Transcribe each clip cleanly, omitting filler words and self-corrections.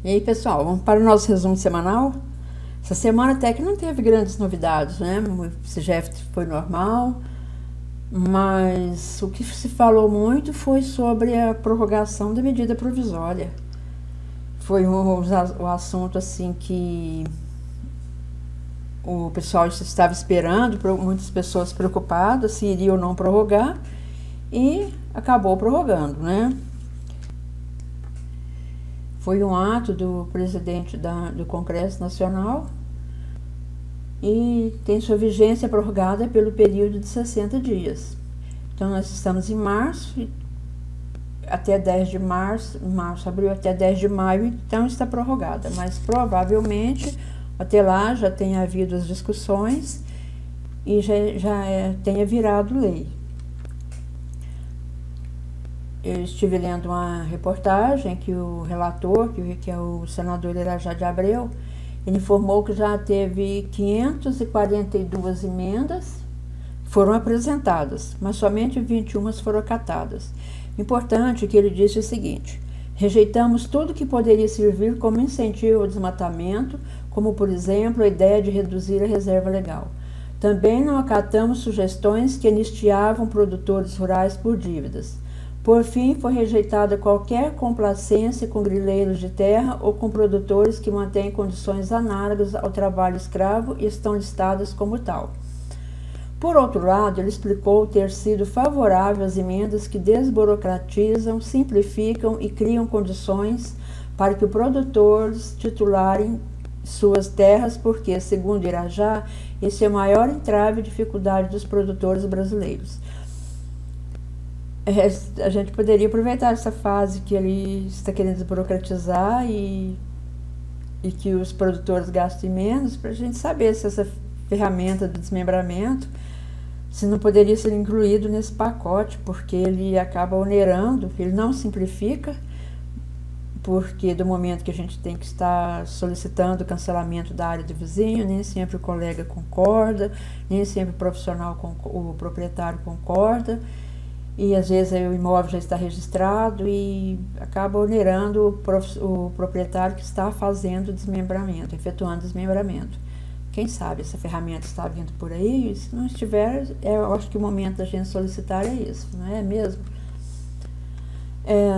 E aí, pessoal, vamos para o nosso resumo semanal? Essa semana até que não teve grandes novidades, né? O CGF foi normal, mas o que se falou muito foi sobre a prorrogação da medida provisória. Foi o assunto assim que o pessoal estava esperando, muitas pessoas preocupadas se iria ou não prorrogar, e acabou prorrogando, né? Foi um ato do presidente do Congresso Nacional e tem sua vigência prorrogada pelo período de 60 dias. Então, nós estamos em março, até 10 de março, abril até 10 de maio, então está prorrogada, mas provavelmente até lá já tenha havido as discussões e já tenha virado lei. Eu estive lendo uma reportagem que o relator, que é o senador Irajá de Abreu, ele informou que já teve 542 emendas foram apresentadas, mas somente 21 foram acatadas. Importante que ele disse o seguinte: rejeitamos tudo que poderia servir como incentivo ao desmatamento, como, por exemplo, a ideia de reduzir a reserva legal. Também não acatamos sugestões que anistiavam produtores rurais por dívidas. Por fim, foi rejeitada qualquer complacência com grileiros de terra ou com produtores que mantêm condições análogas ao trabalho escravo e estão listadas como tal. Por outro lado, ele explicou ter sido favorável às emendas que desburocratizam, simplificam e criam condições para que os produtores titularem suas terras, porque, segundo Irajá, esse é o maior entrave e dificuldade dos produtores brasileiros. A gente poderia aproveitar essa fase que ele está querendo desburocratizar e que os produtores gastem menos, para a gente saber se essa ferramenta do desmembramento, se não poderia ser incluído nesse pacote, porque ele acaba onerando, ele não simplifica, porque do momento que a gente tem que estar solicitando o cancelamento da área do vizinho, nem sempre o colega concorda, nem sempre o profissional, o proprietário concorda, e às vezes o imóvel já está registrado e acaba onerando o proprietário que está fazendo o desmembramento, efetuando o desmembramento. Quem sabe essa ferramenta está vindo por aí, e se não estiver, eu acho que o momento da gente solicitar é isso, não é mesmo?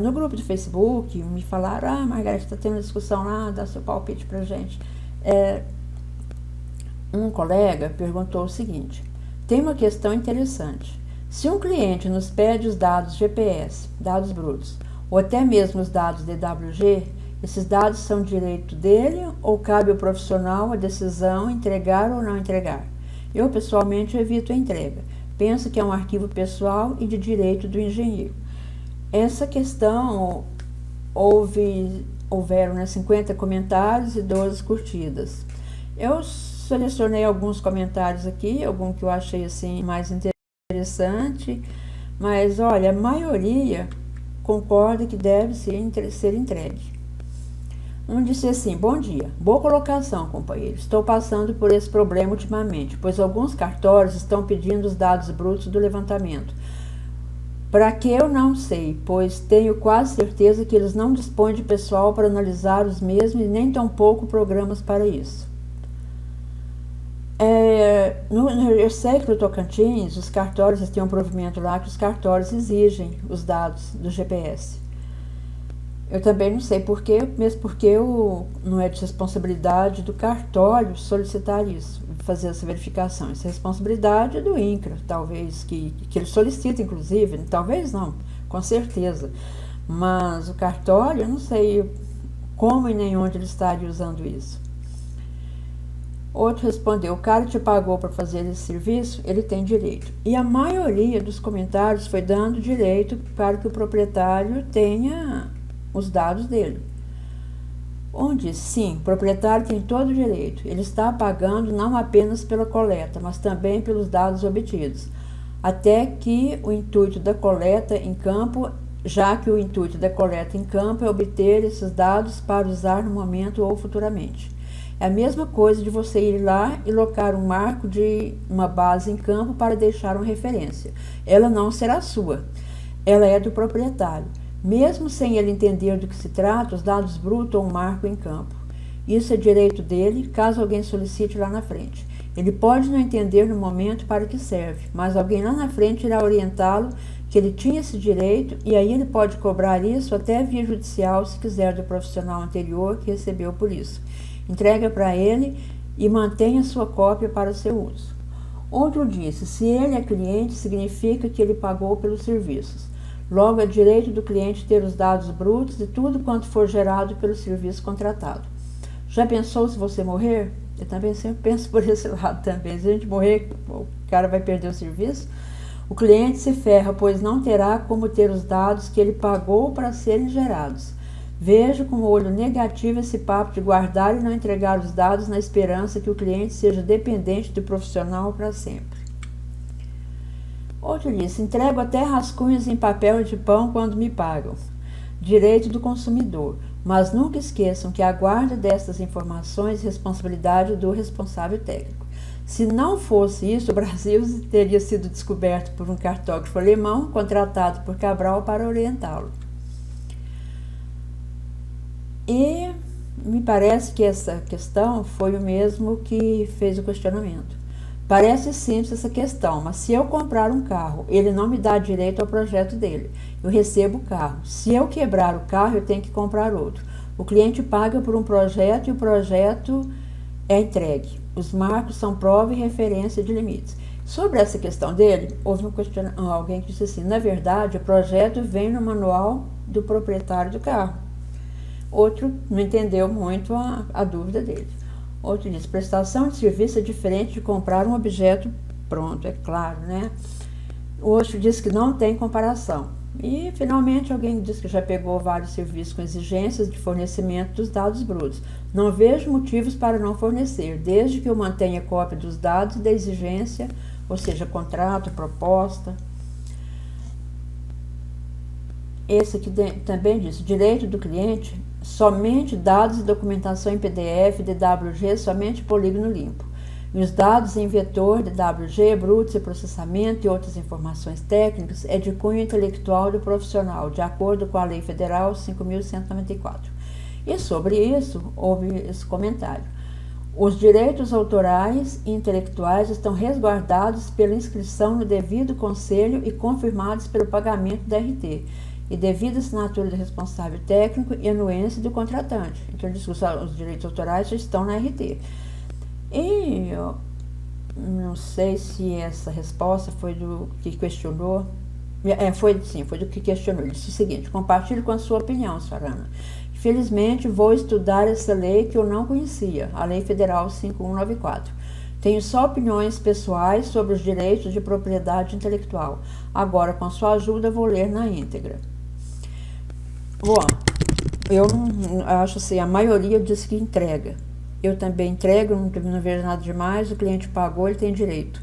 No grupo do Facebook me falaram: Margareth, está tendo discussão lá, dá seu palpite pra gente. Um colega perguntou o seguinte: tem uma questão interessante. Se um cliente nos pede os dados GPS, dados brutos, ou até mesmo os dados DWG, esses dados são direito dele ou cabe ao profissional a decisão entregar ou não entregar? Eu, pessoalmente, evito a entrega. Penso que é um arquivo pessoal e de direito do engenheiro. Essa questão houveram 50 comentários e 12 curtidas. Eu selecionei alguns comentários aqui, algum que eu achei assim mais interessante, mas olha, a maioria concorda que deve ser entregue. Um disse assim: bom dia, boa colocação, companheiro. Estou passando por esse problema ultimamente, pois alguns cartórios estão pedindo os dados brutos do levantamento. Para que eu não sei, pois tenho quase certeza que eles não dispõem de pessoal para analisar os mesmos e nem tampouco programas para isso. Eu sei que no Tocantins, os cartórios têm um provimento lá que os cartórios exigem os dados do GPS. Eu também não sei porquê, mesmo porque não é de responsabilidade do cartório solicitar isso, fazer essa verificação. Isso é responsabilidade do INCRA, talvez, que ele solicita, inclusive, talvez não, com certeza. Mas o cartório, eu não sei como e nem onde ele estaria usando isso. Outro respondeu: o cara te pagou para fazer esse serviço, ele tem direito. E a maioria dos comentários foi dando direito para que o proprietário tenha os dados dele. Onde, sim, o proprietário tem todo o direito. Ele está pagando não apenas pela coleta, mas também pelos dados obtidos. Até que o intuito da coleta em campo, já que o intuito da coleta em campo é obter esses dados para usar no momento ou futuramente. É a mesma coisa de você ir lá e locar um marco de uma base em campo para deixar uma referência. Ela não será sua, ela é do proprietário. mesmo sem ele entender do que se trata, os dados brutos ou um marco em campo. Isso é direito dele, caso alguém solicite lá na frente. Ele pode não entender no momento para que serve, mas alguém lá na frente irá orientá-lo que ele tinha esse direito e aí ele pode cobrar isso até via judicial se quiser do profissional anterior que recebeu por isso. Entrega para ele e mantenha sua cópia para seu uso. Outro disse, se ele é cliente, significa que ele pagou pelos serviços. Logo, é direito do cliente ter os dados brutos e tudo quanto for gerado pelo serviço contratado. Já pensou se você morrer? Eu também sempre penso por esse lado também. Se a gente morrer, o cara vai perder o serviço. O cliente se ferra, pois não terá como ter os dados que ele pagou para serem gerados. Vejo com o olho negativo esse papo de guardar e não entregar os dados na esperança que o cliente seja dependente do profissional para sempre. Outro disse, entrego até rascunhos em papel de pão quando me pagam. Direito do consumidor. Mas nunca esqueçam que a guarda destas informações é responsabilidade do responsável técnico. Se não fosse isso, o Brasil teria sido descoberto por um cartógrafo alemão contratado por Cabral para orientá-lo. E me parece que essa questão foi o mesmo que fez o questionamento. Parece simples essa questão, mas se eu comprar um carro, ele não me dá direito ao projeto dele. Eu recebo o carro. Se eu quebrar o carro, eu tenho que comprar outro. O cliente paga por um projeto e o projeto é entregue. Os marcos são prova e referência de limites. Sobre essa questão dele, houve alguém que disse assim, na verdade, o projeto vem no manual do proprietário do carro. Outro não entendeu muito a dúvida dele. Outro diz, prestação de serviço é diferente de comprar um objeto pronto, é claro, né? O outro diz que não tem comparação. E, finalmente, alguém diz que já pegou vários serviços com exigências de fornecimento dos dados brutos. Não vejo motivos para não fornecer, desde que eu mantenha cópia dos dados e da exigência, ou seja, contrato, proposta. Esse aqui também diz, direito do cliente, somente dados e documentação em PDF, DWG, somente polígono limpo. E os dados em vetor, DWG, brutos e processamento e outras informações técnicas é de cunho intelectual do profissional, de acordo com a Lei Federal 5.194. E sobre isso, houve esse comentário. Os direitos autorais e intelectuais estão resguardados pela inscrição no devido conselho e confirmados pelo pagamento da RT, e devida assinatura do responsável técnico e anuência do contratante. Então, os direitos autorais já estão na RT. E eu não sei se essa resposta foi do que questionou. Foi do que questionou. Ele disse o seguinte, compartilho com a sua opinião, Sarana. Infelizmente, vou estudar essa lei que eu não conhecia, a Lei Federal 5194. Tenho só opiniões pessoais sobre os direitos de propriedade intelectual. Agora, com sua ajuda, vou ler na íntegra. Bom, eu não acho assim, a maioria diz que entrega. Eu também entrego, não vejo nada demais, o cliente pagou, ele tem direito.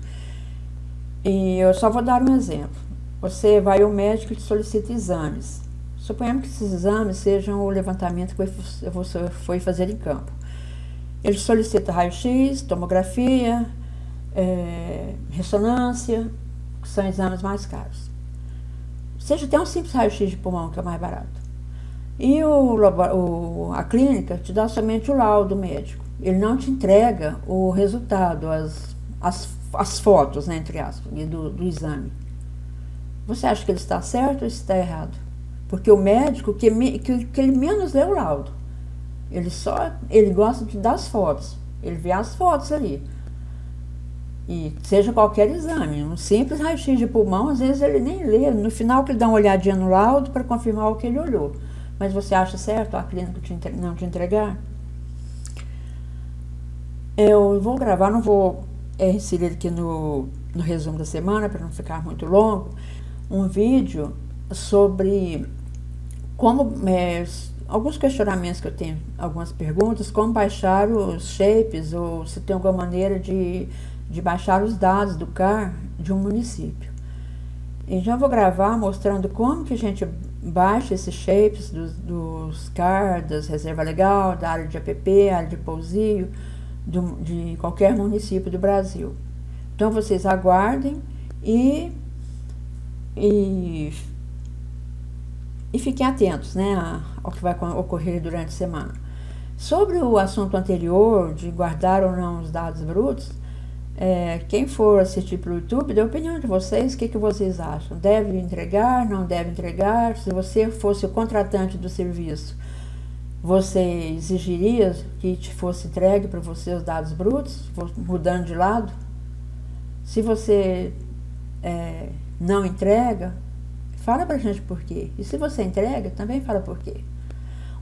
E eu só vou dar um exemplo. Você vai ao médico e te solicita exames. Suponhamos que esses exames sejam o levantamento que você foi fazer em campo. Ele solicita raio-x, tomografia, ressonância, que são exames mais caros. Seja até um simples raio-x de pulmão, que é mais barato. E a clínica te dá somente o laudo médico. Ele não te entrega o resultado, as fotos, né, entre aspas, do exame. Você acha que ele está certo ou está errado? Porque o médico, que ele menos lê o laudo. Ele gosta de dar as fotos. Ele vê as fotos ali. E seja qualquer exame, um simples raio-x de pulmão, às vezes ele nem lê. No final que ele dá uma olhadinha no laudo para confirmar o que ele olhou. Mas você acha certo a clínica não te entregar? Eu vou gravar, não vou inserir aqui no resumo da semana, para não ficar muito longo, um vídeo sobre como, alguns questionamentos que eu tenho, algumas perguntas, como baixar os shapes, ou se tem alguma maneira de baixar os dados do CAR de um município. E já vou gravar mostrando como que a gente baixa esses shapes dos CAR, das reserva legal, da área de APP, área de pousio, de qualquer município do Brasil. Então vocês aguardem e e fiquem atentos, né, ao que vai ocorrer durante a semana. Sobre o assunto anterior, de guardar ou não os dados brutos, quem for assistir pelo YouTube, dê a opinião de vocês, o que vocês acham? Deve entregar, não deve entregar? Se você fosse o contratante do serviço, você exigiria que te fosse entregue para você os dados brutos, mudando de lado? Se você não entrega, fala pra gente por quê. E se você entrega, também fala por quê.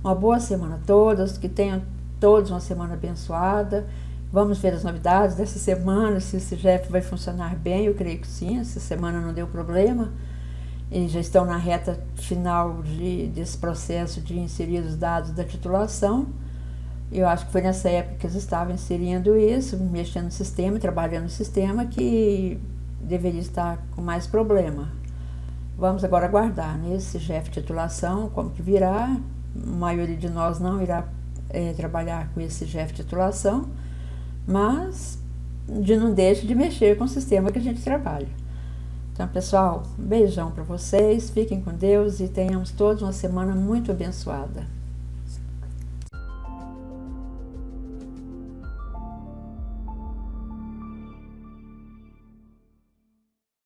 Uma boa semana a todos, que tenham todos uma semana abençoada. Vamos ver as novidades dessa semana, se esse GEF vai funcionar bem, eu creio que sim, essa semana não deu problema. E já estão na reta final desse processo de inserir os dados da titulação. Eu acho que foi nessa época que eles estavam inserindo isso, mexendo no sistema, trabalhando no sistema, que deveria estar com mais problema. Vamos agora aguardar nesse GEF titulação, como que virá. A maioria de nós não irá trabalhar com esse GEF titulação, mas não deixe de mexer com o sistema que a gente trabalha. Então, pessoal, um beijão para vocês, fiquem com Deus e tenhamos todos uma semana muito abençoada.